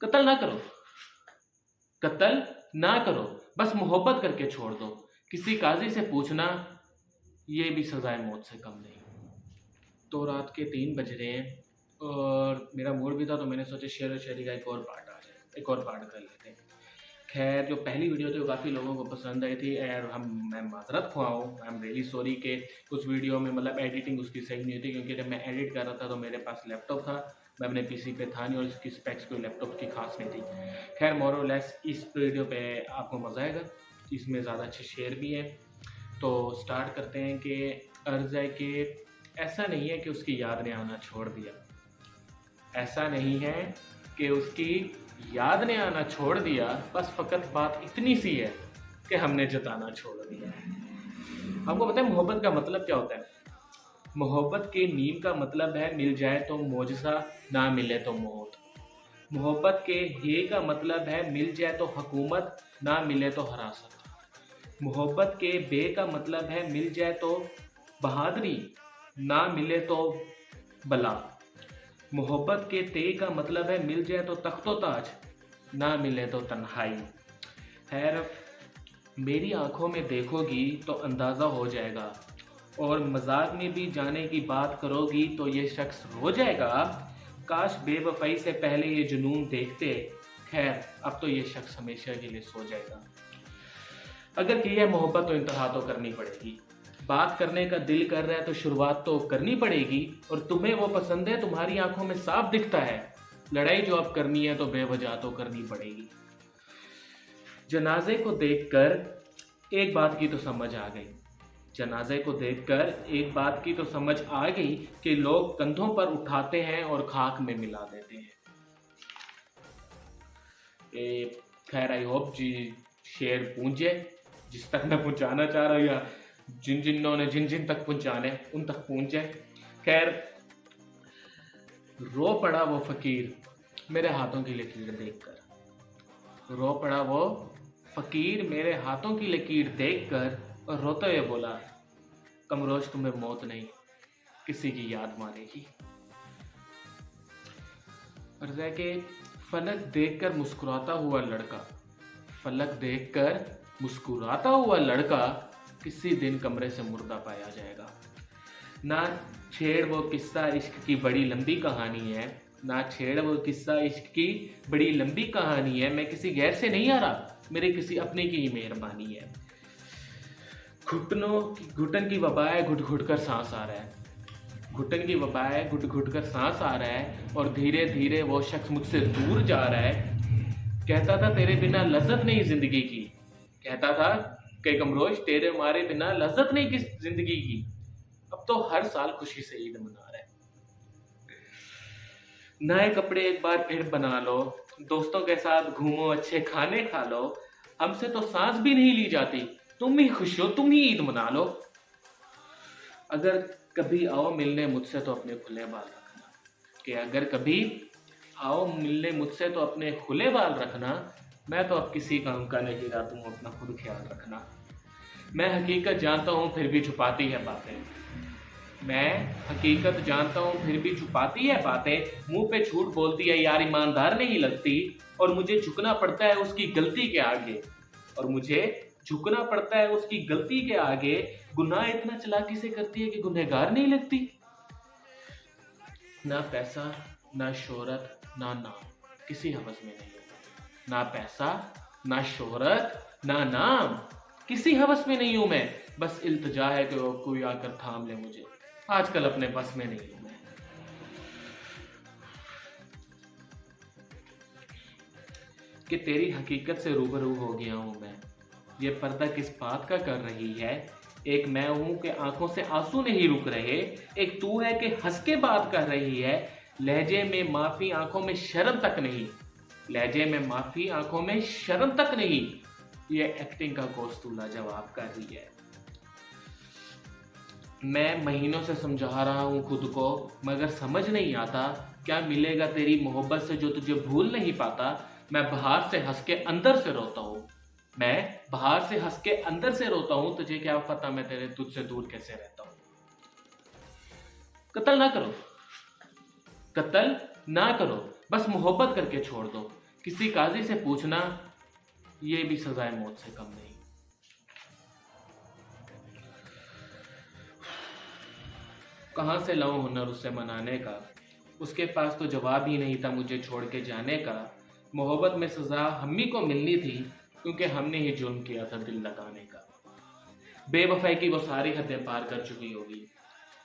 कत्ल ना करो, कत्ल ना करो, बस मोहब्बत करके छोड़ दो। किसी काजी से पूछना, ये भी सजाए मौत से कम नहीं। तो रात के 3 बज रहे हैं और मेरा मूड भी था, तो मैंने सोचा शेर व शायरी का एक और पार्ट आ जाए, एक और पार्ट कर लेते हैं। खैर, जो पहली वीडियो थी वो काफ़ी लोगों को पसंद आई थी और मैं माजरत खुआ हूँ, आई एम रियली सॉरी कि उस वीडियो में मतलब एडिटिंग उसकी सही नहीं थी, क्योंकि जब मैं एडिट कर रहा था तो मेरे पास लैपटॉप था, मैं अपने पीसी पे था नहीं और इसकी स्पेक्स कोई लैपटॉप की खास नहीं थी। खैर, मोर और लेस इस वीडियो पे आपको मज़ा आएगा, इसमें ज़्यादा अच्छे शेर भी हैं। तो स्टार्ट करते हैं कि अर्ज़ है कि ऐसा नहीं है कि उसकी याद ने आना छोड़ दिया, ऐसा नहीं है कि उसकी याद ने आना छोड़ दिया, बस फ़कत बात इतनी सी है कि हमने जताना छोड़ दिया। आपको पता है मोहब्बत का मतलब क्या होता है? मोहब्बत के मीम का मतलब है मिल जाए तो मौजज़ा, ना मिले तो मौत। मोहब्बत के हे का मतलब है मिल जाए तो हुकूमत, ना मिले तो हरासत। मोहब्बत के बे का मतलब है मिल जाए तो बहादुरी, ना मिले तो बला। मोहब्बत के ते का मतलब है मिल जाए तो तख्तो ताज, ना मिले तो तन्हाई। खैर, मेरी आंखों में देखोगी तो अंदाज़ा हो जाएगा, और मजाक में भी जाने की बात करोगी तो ये शख्स रो जाएगा। काश बेवफाई से पहले ये जुनून देखते। खैर, अब तो ये शख्स हमेशा के लिए सो जाएगा। अगर की है मोहब्बत तो इंतहा तो करनी पड़ेगी। बात करने का दिल कर रहा है तो शुरुआत तो करनी पड़ेगी, और तुम्हें वो पसंद है, तुम्हारी आंखों में साफ दिखता है। लड़ाई जो अब करनी है तो बेवजह तो करनी पड़ेगी। जनाजे को देखकर एक बात की तो समझ आ गई, जनाजे को देखकर एक बात की तो समझ आ गई कि लोग कंधों पर उठाते हैं और खाक में मिला देते हैं। खैर, आई होप जी शेर पहुंचे जिस तक मैं पहुंचाना चाह रहा हूँ, या जिन जिन तक पहुंचाने उन तक पहुंचे। खैर, रो पड़ा वो फकीर मेरे हाथों की लकीर देखकर। रो पड़ा वो फकीर मेरे हाथों की लकीर देखकर, और रोते हुए बोला, कमरोज तुम्हें मौत नहीं, किसी की याद मारेगी। अर्ज़ है कि फलक देखकर मुस्कुराता हुआ लड़का, फलक देखकर मुस्कुराता हुआ लड़का किसी दिन कमरे से मुर्दा पाया जाएगा। ना छेड़ वो किस्सा इश्क की बड़ी लंबी कहानी है, ना छेड़ वो किस्सा इश्क की बड़ी लंबी कहानी है। मैं किसी गैर से नहीं आ रहा, मेरे किसी अपने की ही मेहरबानी है। घुटन की वबाएं घुट घुट कर सांस आ रहा है, घुटन की वबाएं घुट घुट कर सांस आ रहा है, और धीरे धीरे वो शख्स मुझसे दूर जा रहा है। कहता था तेरे बिना लज्जत नहीं जिंदगी की, कहता था कि कमरोज तेरे मारे बिना लज्जत नहीं किस जिंदगी की। अब तो हर साल खुशी से ईद मना रहा है। नए कपड़े एक बार फिर बना लो, दोस्तों के साथ घूमो, अच्छे खाने खा लो। हमसे तो सांस भी नहीं ली जाती, तुम ही खुश हो, तुम ही ईद मना लो। अगर कभी आओ मिलने मुझसे तो अपने खुले बाल रखना, कि अगर कभी आओ मिलने मुझसे तो अपने खुले बाल रखना। मैं तो अब किसी काम का नहीं रहा, तुम अपना खुद ख्याल रखना। मैं हकीकत जानता हूँ फिर भी छुपाती है बातें, मैं हकीकत जानता हूँ फिर भी छुपाती है बातें। मुंह पे झूठ बोलती है यार, ईमानदार नहीं लगती, और मुझे झुकना पड़ता है उसकी गलती के आगे, और मुझे झुकना पड़ता है उसकी गलती के आगे। गुनाह इतना चालाकी से करती है कि गुनहगार नहीं लगती। ना पैसा, ना शोहरत, ना नाम, किसी हवस में नहीं हूँ। ना पैसा, ना शोहरत, ना नाम, किसी हवस में नहीं हूं मैं। बस इल्तिजा है कि कोई आकर थाम ले मुझे, आजकल अपने बस में नहीं हूं मैं। कि तेरी हकीकत से रूबरू हो गया हूं मैं, ये पर्दा किस बात का कर रही है। एक मैं हूं कि आंखों से आंसू नहीं रुक रहे, एक तू है कि हंस के बात कर रही है। लहजे में माफी, आंखों में शर्म तक नहीं, लहजे में माफी, आंखों में शर्म तक नहीं। ये एक्टिंग का कोर्स तू लाजवाब कर रही है। मैं महीनों से समझा रहा हूँ खुद को, मगर समझ नहीं आता क्या मिलेगा तेरी मोहब्बत से जो तुझे भूल नहीं पाता। मैं बाहर से हंस के अंदर से रोता हूँ, मैं बाहर से हंस के अंदर से रोता हूँ, तुझे क्या पता मैं तेरे तुझसे दूर कैसे रहता हूँ। कत्ल ना करो, कत्ल ना करो, बस मोहब्बत करके छोड़ दो। किसी काजी से पूछना, ये भी सजाए मौत से कम नहीं। कहाँ से लाऊं हुनर उससे मनाने का, उसके पास तो जवाब ही नहीं था मुझे छोड़ के जाने का। मोहब्बत में सजा हम ही को मिलनी थी, क्योंकि हमने ही जुर्म किया था दिल लगाने का। बेवफाई की वो सारी हदें पार कर चुकी होगी,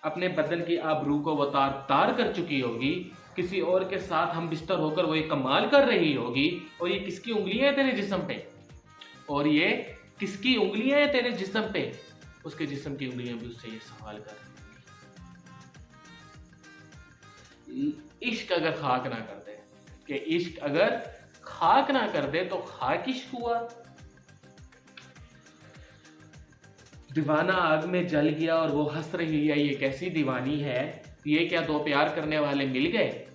अपने बदन की आबरू को वो तार तार कर चुकी होगी। किसी और के साथ हम बिस्तर होकर वो ये कमाल कर रही होगी। और ये किसकी उंगलियां हैं तेरे जिस्म पे, और ये किसकी उंगलियां हैं तेरे जिस्म पे, उसके जिस्म की उंगलियां भी उससे ये सवाल कर रही होंगी। इश्क अगर खाक ना कर दे, कि इश्क अगर खाक ना कर दे तो खाक इश्क हुआ। दीवाना आग में जल गया और वो हंस रही है, ये कैसी दीवानी है। ये क्या दो प्यार करने वाले मिल गए,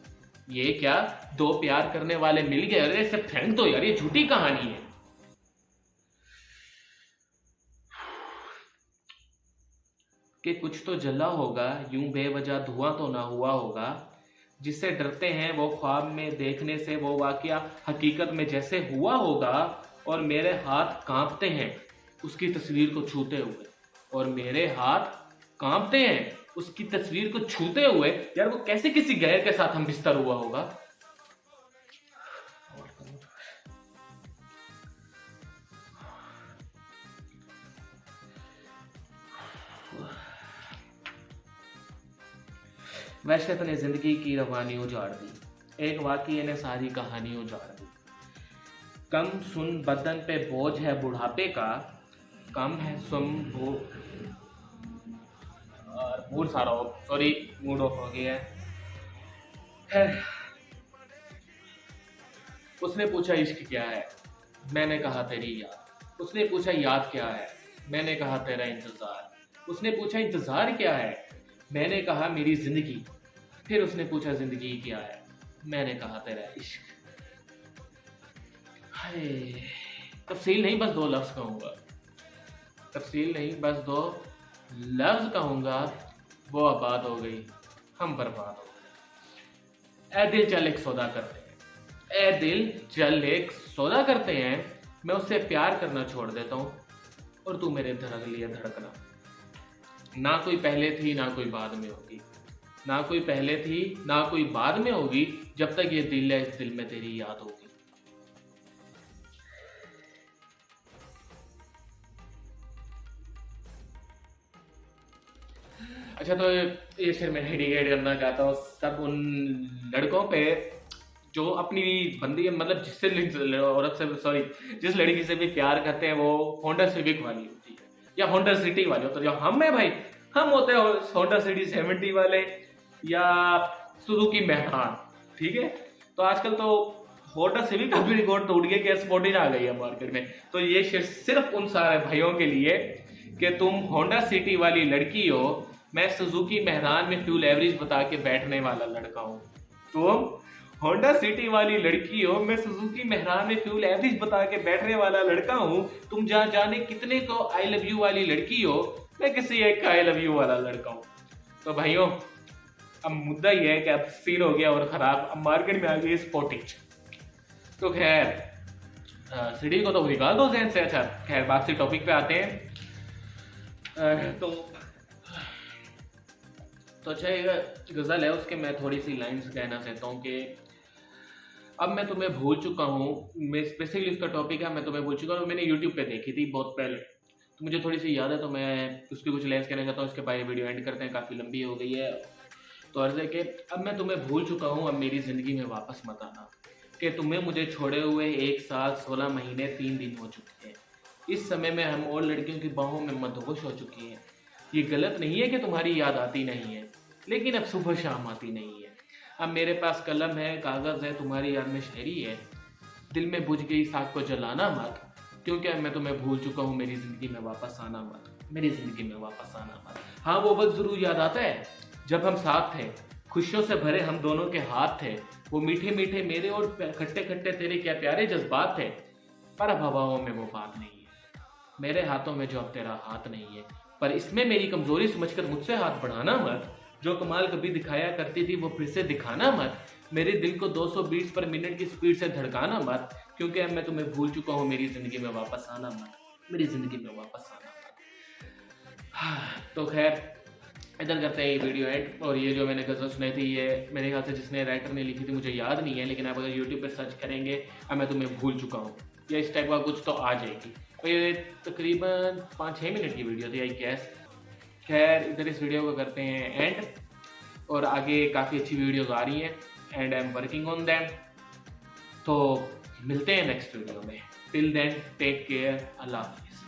ये क्या दो प्यार करने वाले मिल गए। अरे इसे फेंक दो यार, ये झूठी कहानी है। कि कुछ तो जला होगा, यूं बेवजह धुआं तो ना हुआ होगा। जिससे डरते हैं वो ख्वाब में देखने से, वो वाकया हकीकत में जैसे हुआ होगा। और मेरे हाथ कांपते हैं उसकी तस्वीर को छूते हुए, और मेरे हाथ कांपते हैं उसकी तस्वीर को छूते हुए। यार वो कैसे किसी गैर के साथ हम बिस्तर हुआ होगा। वहशत ने जिंदगी की रवानी उजाड़ दी, एक वाकये ने सारी कहानी उजाड़ दी। कम सुन बदन पे बोझ है बुढ़ापे का, कम है सुन वो मूड सारा हो, सॉरी मूड ऑफ हो गया है। उसने पूछा इश्क क्या है, मैंने कहा तेरी याद। उसने पूछा याद क्या है, मैंने कहा तेरा इंतजार। उसने पूछा इंतजार क्या है, मैंने कहा मेरी जिंदगी। फिर उसने पूछा जिंदगी क्या है, मैंने कहा तेरा इश्क। हाय, तफसील नहीं बस दो लफ्ज कहूंगा, तफसील नहीं बस दो लफ्ज कहूंगा। वो आबाद हो गई, हम बर्बाद हो गए। ए दिल चल एक सौदा करते हैं, ए दिल चल एक सौदा करते हैं। मैं उससे प्यार करना छोड़ देता हूँ, और तू मेरे धड़क लिए धड़कना। ना कोई पहले थी ना कोई बाद में होगी, ना कोई पहले थी ना कोई बाद में होगी। जब तक ये दिल है, इस दिल में तेरी याद होगी। अच्छा, तो ये शेर मैं डेडिकेट करना चाहता हूँ सब उन लड़कों पे जो अपनी बंदी, मतलब जिससे औरत से, सॉरी, जिस लड़की से भी प्यार करते हैं वो होंडा सिविक वाली होती है या होंडा सिटी वाली होती है। जो हम है भाई, हम होते हैं होंडा सिटी 70 वाले या सुजुकी मेहरान, ठीक है। तो आजकल तो होंडा सिविक का भी रिकॉर्ड टूट गया कि स्पोर्टेज आ गई है मार्केट में। तो ये शेर सिर्फ उन सारे भाइयों के लिए कि तुम होंडा सिटी वाली लड़की हो, मैं सुजुकी मेहरान में फ्यूल एवरेज बता के बैठने वाला लड़का हूँ। तुम होंडा सिटी वाली लड़की हो, मैं सुजुकी मेहरान में फ्यूल एवरेज बता के बैठने वाला लड़का हूँ। तुम जहाँ जाने कितने को आई लव यू वाली लड़की हो, मैं किसी एक का आई लव यू वाला लड़का हूँ। तो भाइयों, अब मुद्दा ये है कि अब सीन हो गया और खराब, अब मार्केट में आ गई स्पोर्टेज। तो खैर सिटी को तो निकाल दो जहन से। अच्छा खैर, बात से टॉपिक पे आते हैं। तो अच्छा, एक गज़ल है, उसके मैं थोड़ी सी लाइन्स कहना चाहता हूँ कि अब मैं तुम्हें भूल चुका हूँ। मैं स्पेसिफिकली उसका टॉपिक है, मैं तुम्हें भूल चुका हूँ। मैंने यूट्यूब पे देखी थी बहुत पहले, तो मुझे थोड़ी सी याद है, तो मैं उसकी कुछ लाइन्स कहना चाहता हूँ। उसके बाद वीडियो एंड करते हैं, काफ़ी लंबी हो गई है। तो अर्ज़ है कि अब मैं तुम्हें भूल चुका हूँ, अब मेरी ज़िंदगी में वापस मत आना। कि तुम्हें मुझे छोड़े हुए 1 साल 16 महीने 3 दिन हो चुके हैं। इस समय में हम और लड़कियों की बाहों में मदहोश हो चुकी हैं। ये गलत नहीं है कि तुम्हारी याद आती नहीं है, लेकिन अब सुबह शाम आती नहीं है। अब मेरे पास कलम है, कागज़ है, तुम्हारी याद में शायरी है। दिल में बुझ गई साग को जलाना मत, क्योंकि अब मैं तुम्हें भूल चुका हूँ, मेरी ज़िंदगी में वापस आना मत, मेरी ज़िंदगी में वापस आना मत। हाँ, वो वक्त ज़रूर याद आता है जब हम साथ थे, खुशियों से भरे हम दोनों के हाथ थे। वो मीठे मीठे मेरे और खट्टे खट्टे तेरे क्या प्यारे जज्बात थे। पर अब हवाओं में वो बात नहीं है, मेरे हाथों में जो अब तेरा हाथ नहीं है। पर इसमें मेरी कमज़ोरी समझकर मुझसे हाथ बढ़ाना मत। जो कमाल कभी दिखाया करती थी वो फिर से दिखाना मत। मेरे दिल को 200 बीट्स पर मिनट की स्पीड से धड़काना मत, क्योंकि अब मैं तुम्हें भूल चुका हूँ। मेरी ज़िंदगी में वापस आना मत, मेरी ज़िंदगी में वापस आना मत। तो खैर इधर करते हैं ये वीडियो एड। और ये जो मैंने गज़ल सुनाई थी ये मेरे ख्याल से जिसने राइटर ने लिखी थी मुझे याद नहीं है, लेकिन आप अगर यूट्यूब पे सर्च करेंगे अब मैं तुम्हें भूल चुका हूँ या इस टाइप का कुछ तो आ जाएगी। और ये तकरीबन 5-6 मिनट की वीडियो थी आई गेस। खैर इधर इस वीडियो को करते हैं एंड, और आगे काफ़ी अच्छी वीडियोज़ आ रही हैं and I am working on them. तो मिलते हैं नेक्स्ट वीडियो में। टिल देन टेक केयर, अल्लाह हाफिज़।